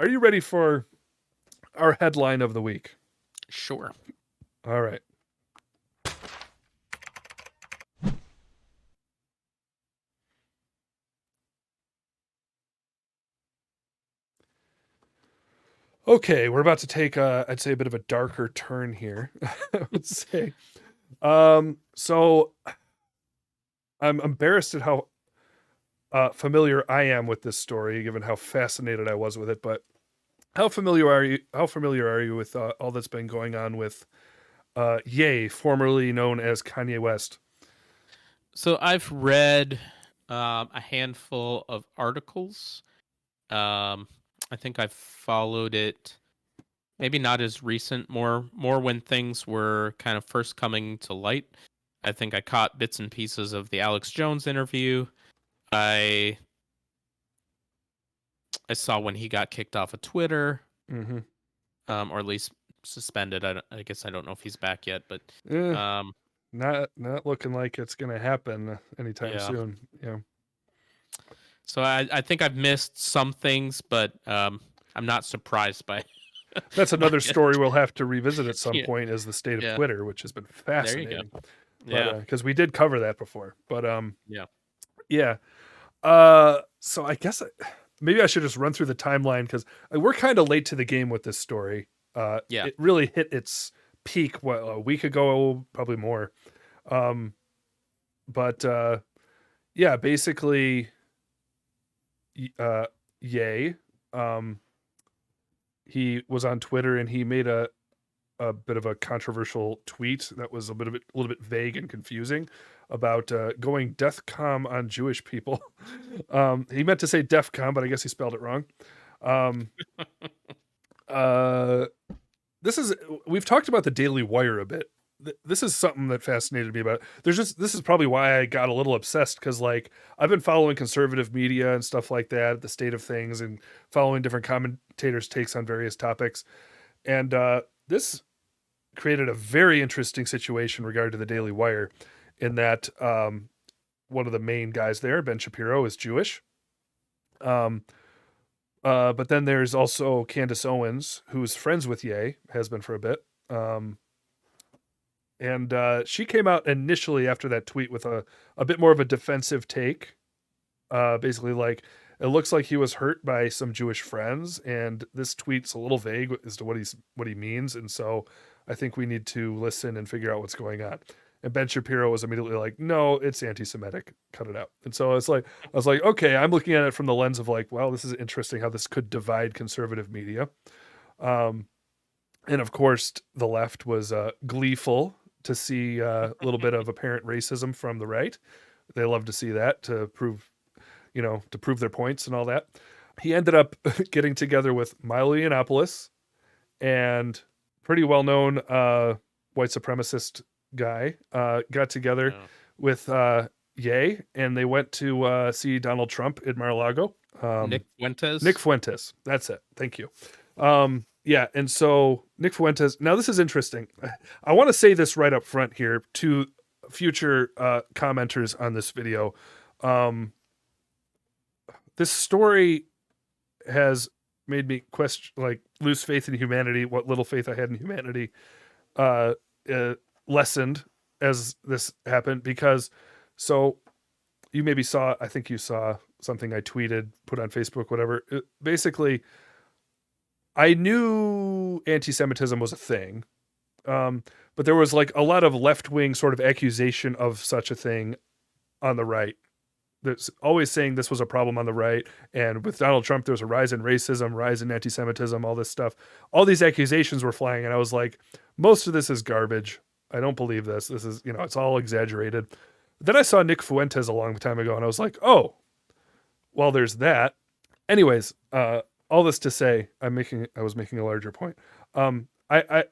Are you ready for our headline of the week? Sure. All right. Okay, we're about to take I'd say a bit of a darker turn here. I would say. So I'm embarrassed at how familiar I am with this story, given how fascinated I was with it. But how familiar are you? How familiar are you with all that's been going on with Ye, formerly known as Kanye West? So I've read a handful of articles. I think I've followed it. Maybe not as recent. More when things were kind of first coming to light. I think I caught bits and pieces of the Alex Jones interview. I I saw when he got kicked off of Twitter, Mm-hmm. or at least suspended. I guess I don't know if he's back yet, but Eh, um, not looking like it's gonna happen anytime yeah. soon. Yeah. So I think I've missed some things, but I'm not surprised by That's by another it. story we'll have to revisit at some Yeah, point is the state of yeah. Twitter, which has been There you go. fascinating. But Yeah, because we did cover that before. But yeah, yeah. So I guess maybe I should just run through the timeline because we're kind of late to the game with this story. yeah. It really hit its peak a week ago, probably more. Um, but yeah, basically, uh, Yay. Um, he was on Twitter and he made a bit of a controversial tweet that was a little bit vague and confusing about going DEFCON on Jewish people. He meant to say DEFCON, but I guess he spelled it wrong. Um, uh, this is we've talked about the Daily Wire a bit. This is something that fascinated me about it. This is probably why I got a little obsessed because like I've been following conservative media and stuff like that, the state of things, and following different commentators' takes on various topics. And this created a very interesting situation regarding to the Daily Wire, in that one of the main guys there, Ben Shapiro, is Jewish. Um, but then there's also Candace Owens, who's friends with Ye, has been for a bit. And she came out initially after that tweet with a bit more of a defensive take. Basically, like, it looks like he was hurt by some Jewish friends, and this tweet's a little vague as to what he means, and so I think we need to listen and figure out what's going on. And Ben Shapiro was immediately like, "No, it's anti-Semitic. Cut it out." And so it's like I was like, "Okay, I'm looking at it from the lens of like, well, this is interesting how this could divide conservative media." Um, and of course, the left was gleeful to see a little bit of apparent racism from the right. They love to see that to prove to prove their points and all that. He ended up getting together with Milo Yiannopoulos and pretty well known white supremacist guy. Got together Yeah. with Ye, and they went to see Donald Trump in Mar-a-Lago. Nick Nick Fuentes. Fuentes. That's it. Thank you. Yeah, and so Nick Fuentes. Now this is interesting. I want to say this right up front here to future commenters on this video. Um, this story has made me question, like, lose faith in humanity. What little faith I had in humanity uh, lessened as this happened because, so you maybe saw, I think you saw something I tweeted, put on Facebook, whatever. Basically, I knew anti-Semitism was a thing, but there was like a lot of left-wing sort of accusation of such a thing on the right. That's always saying this was a problem on the right. And with Donald Trump, there was a rise in racism, rise in anti-Semitism, all this stuff. All these accusations were flying, and I was like, most of this is garbage. I don't believe this. This is, it's all exaggerated. Then I saw Nick Fuentes a long time ago, and I was like, oh, well, there's that. Anyways, all this to say, I was making a larger point. Um, I, I,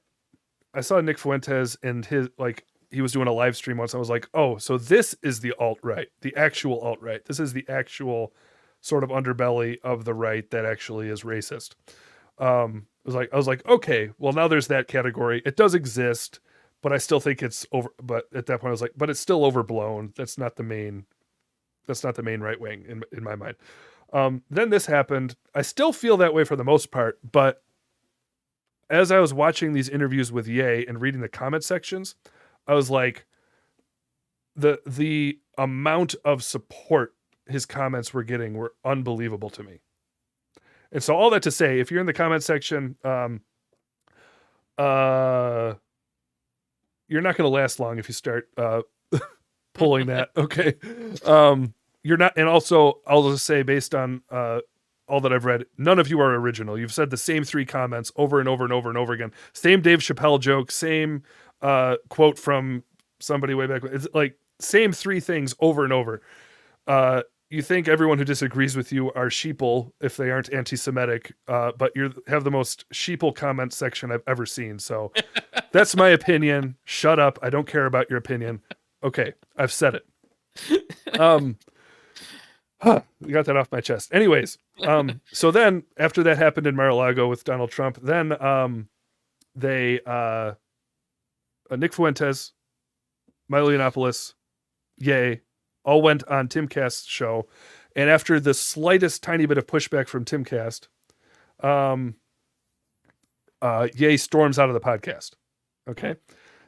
I saw Nick Fuentes and his, like, he was doing a live stream once. I was like, oh, so this is the alt right, the actual alt right. This is the actual sort of underbelly of the right that actually is racist. I was like, okay, well, now there's that category. It does exist, but I still think it's over. But at that point, I was like, but it's still overblown. That's not the main right wing in my mind. Then this happened. I still feel that way for the most part, but as I was watching these interviews with Ye and reading the comment sections, I was like, the amount of support his comments were getting were unbelievable to me. And so all that to say, if you're in the comment section, uh, you're not going to last long if you start pulling that. Okay. You're not, and also I'll just say, based on all that I've read, none of you are original. You've said the same three comments over and over and over and over again. Same Dave Chappelle joke, same quote from somebody way back. It's like same three things over and over. You think everyone who disagrees with you are sheeple if they aren't anti-Semitic, but you have the most sheeple comment section I've ever seen. So that's my opinion. Shut up. I don't care about your opinion. Okay, I've said it. We got that off my chest. Anyways, so then after that happened in Mar-a-Lago with Donald Trump, then they Nick Fuentes, Milo Yiannopoulos, Ye, all went on Timcast's show, and after the slightest tiny bit of pushback from Timcast, Ye storms out of the podcast. Okay.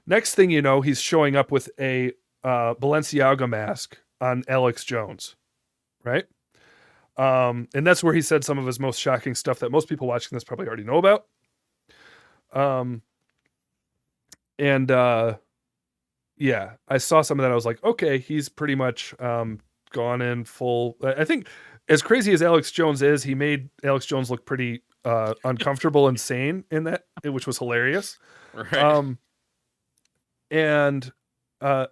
Next thing you know, he's showing up with a Balenciaga mask on Alex Jones, right? And that's where he said some of his most shocking stuff that most people watching this probably already know about. Yeah, I saw some of that. I was like, okay, he's pretty much gone in full. I think as crazy as Alex Jones is, he made Alex Jones look pretty uncomfortable and sane in that, which was hilarious. Right. And I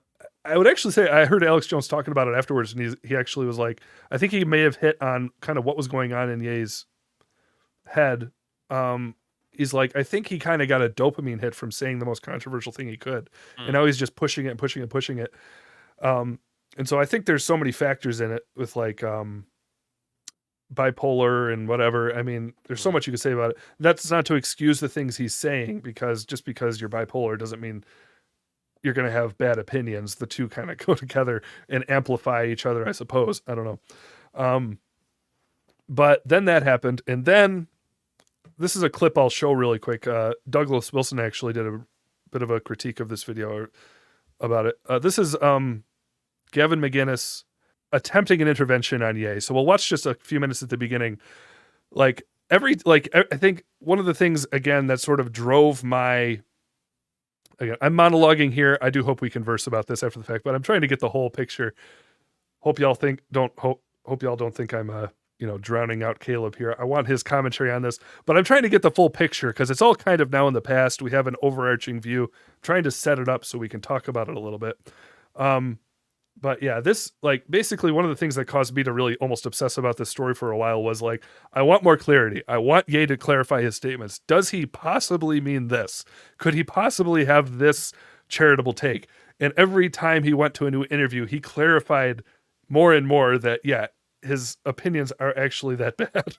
would actually say I heard Alex Jones talking about it afterwards, and he actually was like, I think he may have hit on kind of what was going on in Ye's head. He's like, I think he kind of got a dopamine hit from saying the most controversial thing he could, and now he's just pushing it and pushing it and pushing it. And so I think there's so many factors in it with like bipolar and whatever. I mean, there's so much you could say about it. That's not to excuse the things he's saying, because just because you're bipolar doesn't mean you're going to have bad opinions. The two kind of go together and amplify each other, I suppose. I don't know. But then that happened. And then this is a clip I'll show really quick. Douglas Wilson actually did a bit of a critique of this video about it. This is Gavin McGinnis attempting an intervention on Ye. So we'll watch just a few minutes at the beginning. I think one of the things, again, that sort of drove my, again, I'm monologuing here. I do hope we converse about this after the fact, but I'm trying to get the whole picture. Hope y'all don't think I'm drowning out Caleb here. I want his commentary on this, but I'm trying to get the full picture because it's all kind of now in the past. We have an overarching view. I'm trying to set it up so we can talk about it a little bit. But yeah, this, like, basically one of the things that caused me to really almost obsess about this story for a while was like, I want more clarity. I want Ye to clarify his statements. Does he possibly mean this? Could he possibly have this charitable take? And every time he went to a new interview, he clarified more and more that, yeah, his opinions are actually that bad.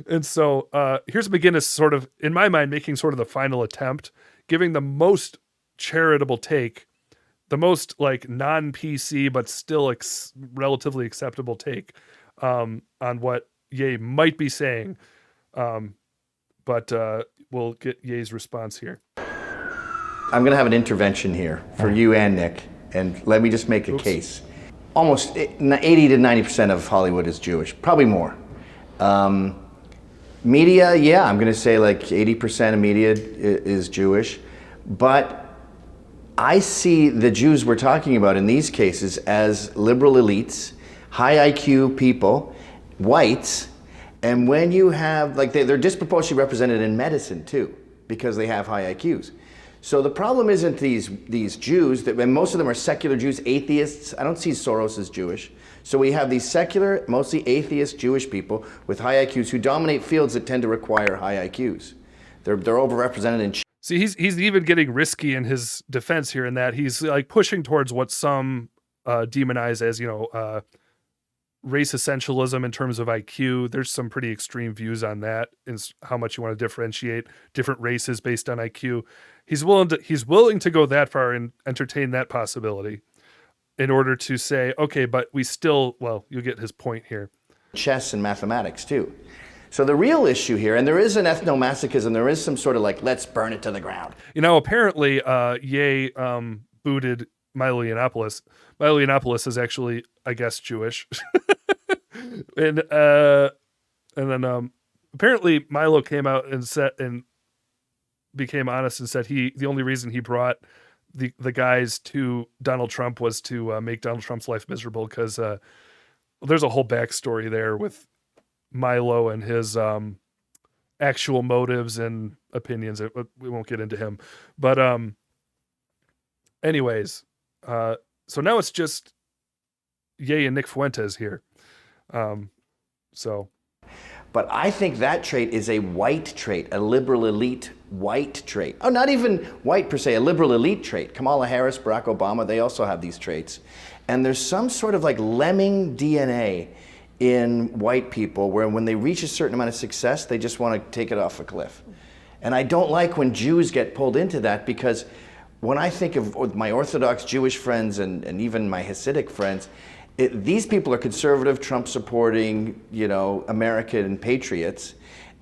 And so here's McGinnis sort of, in my mind, making sort of the final attempt, giving the most charitable take, the most like non-PC but still relatively acceptable take on what Ye might be saying. But we'll get Ye's response here. I'm going to have an intervention here for you and Nick, and let me just make a case. Almost 80 to 90% of Hollywood is Jewish, probably more. Media, yeah, I'm going to say like 80% of media is Jewish, but I see the Jews we're talking about in these cases as liberal elites, high IQ people, whites, and when you have, like, they're disproportionately represented in medicine too, because they have high IQs. So the problem isn't these Jews, and most of them are secular Jews, atheists. I don't see Soros as Jewish. So we have these secular, mostly atheist Jewish people with high IQs who dominate fields that tend to require high IQs. They're overrepresented in. See, he's even getting risky in his defense here, in that he's like pushing towards what some demonize as, race essentialism in terms of IQ. There's some pretty extreme views on that, and how much you want to differentiate different races based on IQ. He's willing to go that far and entertain that possibility in order to say, okay, but we still, well, you'll get his point here. chess and mathematics too. So the real issue here, and there is an ethnomasochism, there is some sort of like, let's burn it to the ground. You know, apparently, Ye booted Milo Yiannopoulos. Milo Yiannopoulos is actually, I guess, Jewish, and then apparently Milo came out and said and became honest and said the only reason he brought the guys to Donald Trump was to make Donald Trump's life miserable because there's a whole backstory there with Milo and his actual motives and opinions. We won't get into him, but anyways, so now it's just Ye and Nick Fuentes here. So, but I think that trait is a white trait, a liberal elite white trait. Oh, not even white per se, a liberal elite trait. Kamala Harris, Barack Obama, they also have these traits. And there's some sort of like lemming DNA in white people where when they reach a certain amount of success, they just want to take it off a cliff. And I don't like when Jews get pulled into that, because when I think of my Orthodox Jewish friends and even my Hasidic friends, these people are conservative, Trump-supporting, American patriots,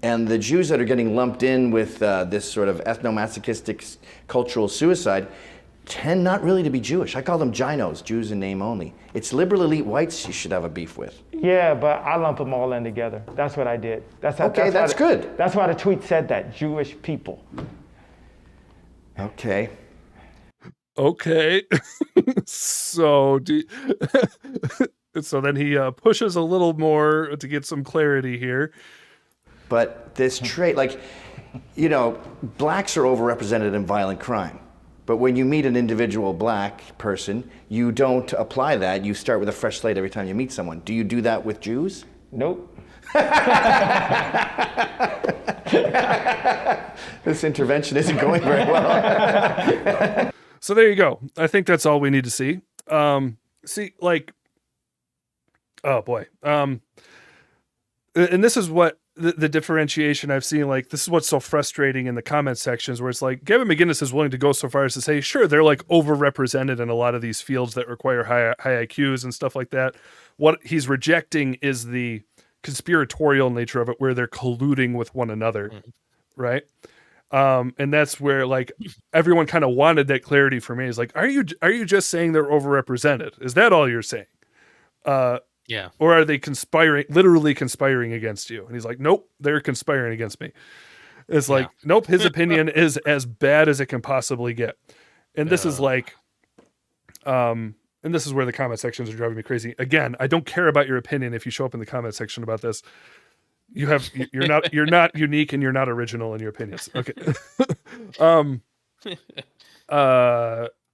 and the Jews that are getting lumped in with this sort of ethnomasochistic cultural suicide tend not really to be Jewish. I call them ginos, Jews in name only. It's liberal elite whites you should have a beef with. Yeah, but I lump them all in together. That's what I did. That's good. That's why the tweet said that, Jewish people. Okay. So so then he pushes a little more to get some clarity here. But this trait, blacks are overrepresented in violent crime. But when you meet an individual black person, you don't apply that. You start with a fresh slate every time you meet someone. Do you do that with Jews? Nope. This intervention isn't going very well. So there you go. I think that's all we need to see. Oh boy. And this is what the differentiation I've seen. Like, this is what's so frustrating in the comment sections, where it's like Gavin McInnes is willing to go so far as to say, sure, they're like overrepresented in a lot of these fields that require high IQs and stuff like that. What he's rejecting is the conspiratorial nature of it, where they're colluding with one another, right? And that's where like everyone kind of wanted that clarity for me. Is like, are you just saying they're overrepresented? Is that all you're saying? Yeah. Or are they literally conspiring against you? And he's like, nope, they're conspiring against me. It's like, nope, his opinion is as bad as it can possibly get. And this is like, and this is where the comment sections are driving me crazy. Again, I don't care about your opinion if you show up in the comment section about this. You're not unique and you're not original in your opinions. Okay.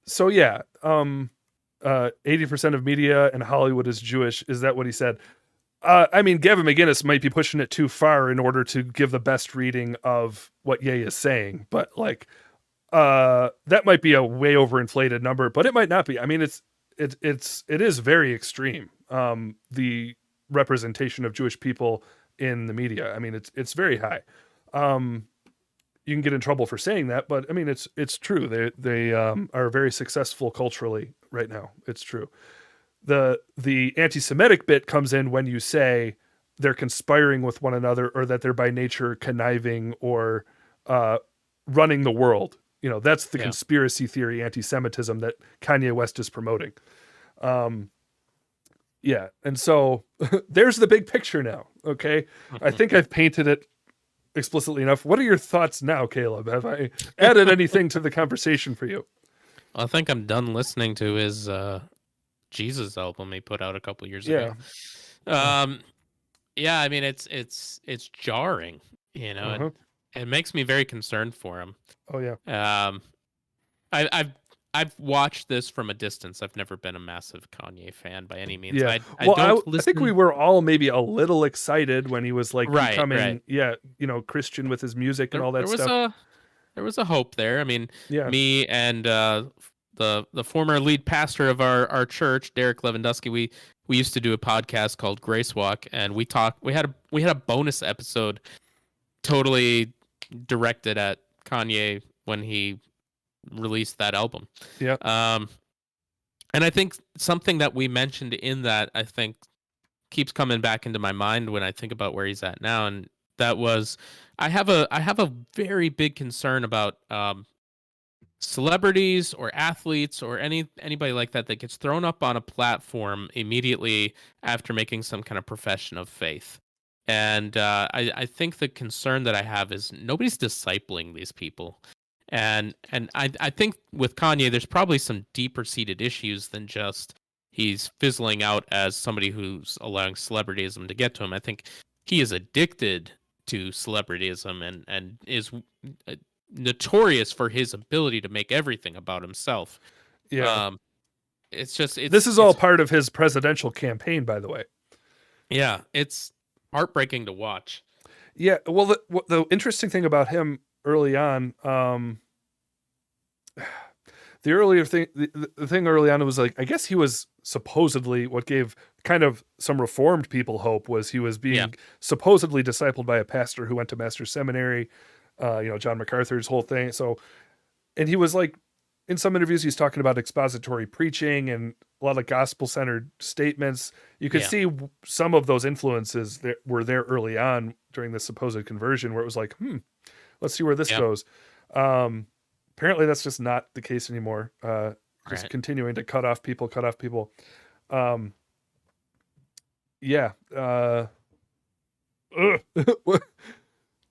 So yeah. 80% of media in Hollywood is Jewish. Is that what he said? I mean, Gavin McInnes might be pushing it too far in order to give the best reading of what Ye is saying, but like, that might be a way overinflated number, but it might not be. I mean, it is very extreme. The representation of Jewish people in the media. I mean, it's very high. You can get in trouble for saying that, but I mean, it's true. They are very successful culturally right now. It's true. The anti-Semitic bit comes in when you say they're conspiring with one another, or that they're by nature conniving or running the world. That's the conspiracy theory anti-Semitism that Kanye West is promoting. Yeah, and so there's the big picture now. Okay, I think I've painted it explicitly enough. What are your thoughts now, Caleb? Have I added anything to the conversation for you? I think I'm done listening to his Jesus album he put out a couple years ago. Yeah, I mean, it's jarring, and it makes me very concerned for him. Oh yeah. I've watched this from a distance. I've never been a massive Kanye fan by any means. Yeah. I think we were all maybe a little excited when he was like becoming Christian with his music and all that stuff. There was a hope there. I mean, yeah. Me and the former lead pastor of our church, Derek Lewandowski, we used to do a podcast called Grace Walk, and we had a bonus episode totally directed at Kanye when he released that album. Yeah. And I think something that we mentioned in that, I think, keeps coming back into my mind when I think about where he's at now, and that was I have a very big concern about celebrities or athletes or anybody like that that gets thrown up on a platform immediately after making some kind of profession of faith. And I think the concern that I have is nobody's discipling these people. And I think with Kanye, there's probably some deeper seated issues than just he's fizzling out as somebody who's allowing celebrityism to get to him. I think he is addicted to celebrityism and is notorious for his ability to make everything about himself. Yeah. It's just This is all part of his presidential campaign, by the way. Yeah, it's heartbreaking to watch. Yeah. Well, the interesting thing about him early on, the earlier thing, the thing early on was like, I guess he was supposedly what gave kind of some Reformed people hope was he was being supposedly discipled by a pastor who went to Master's Seminary, John MacArthur's whole thing. So, and he was like, in some interviews, he's talking about expository preaching and a lot of gospel-centered statements. You could see some of those influences that were there early on during the supposed conversion, where it was like, let's see where this goes. Apparently, that's just not the case anymore. Just continuing to cut off people.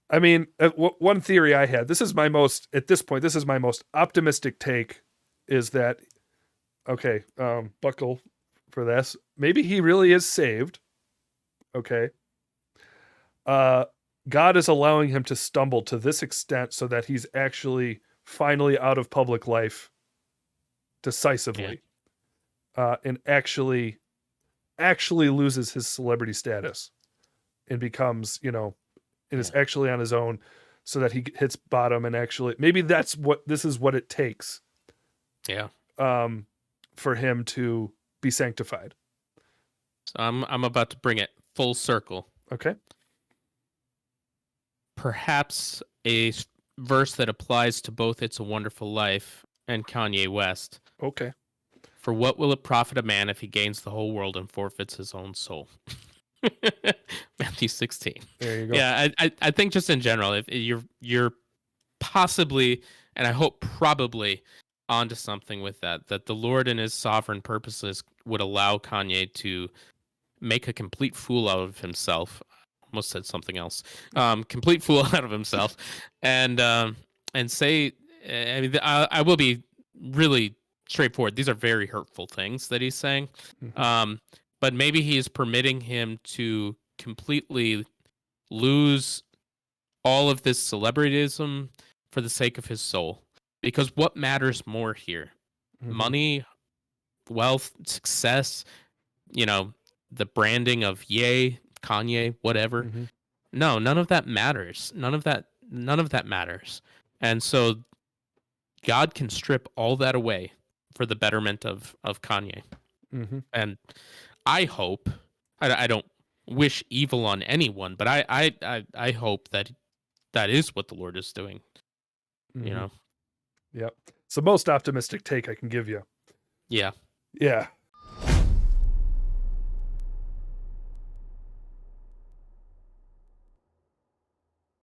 I mean, one theory I had, at this point, this is my most optimistic take, is that, okay, buckle for this. Maybe he really is saved. Okay. God is allowing him to stumble to this extent so that he's actually finally out of public life decisively, and actually loses his celebrity status and becomes, and is actually on his own, so that he hits bottom and actually, maybe this is what it takes. Yeah. For him to be sanctified. So I'm about to bring it full circle. Okay. Perhaps a verse that applies to both It's a Wonderful Life and Kanye West. Okay. For what will it profit a man if he gains the whole world and forfeits his own soul? Matthew 16. There you go. Yeah, I think just in general, if you're possibly, and I hope probably, onto something with that the Lord in his sovereign purposes would allow Kanye to make a complete fool out of himself. Almost said something else. Complete fool out of himself, and say, I mean, I will be really straightforward. These are very hurtful things that he's saying. Mm-hmm. But maybe he is permitting him to completely lose all of this celebrityism for the sake of his soul. Because what matters more here? Mm-hmm. Money, wealth, success, the branding of Kanye, whatever. Mm-hmm. No, none of that matters. None of that matters. And so God can strip all that away for the betterment of Kanye. Mm-hmm. And I hope, I don't wish evil on anyone, but I hope that is what the Lord is doing. Mm-hmm. Yep. It's the most optimistic take I can give you. Yeah. Yeah.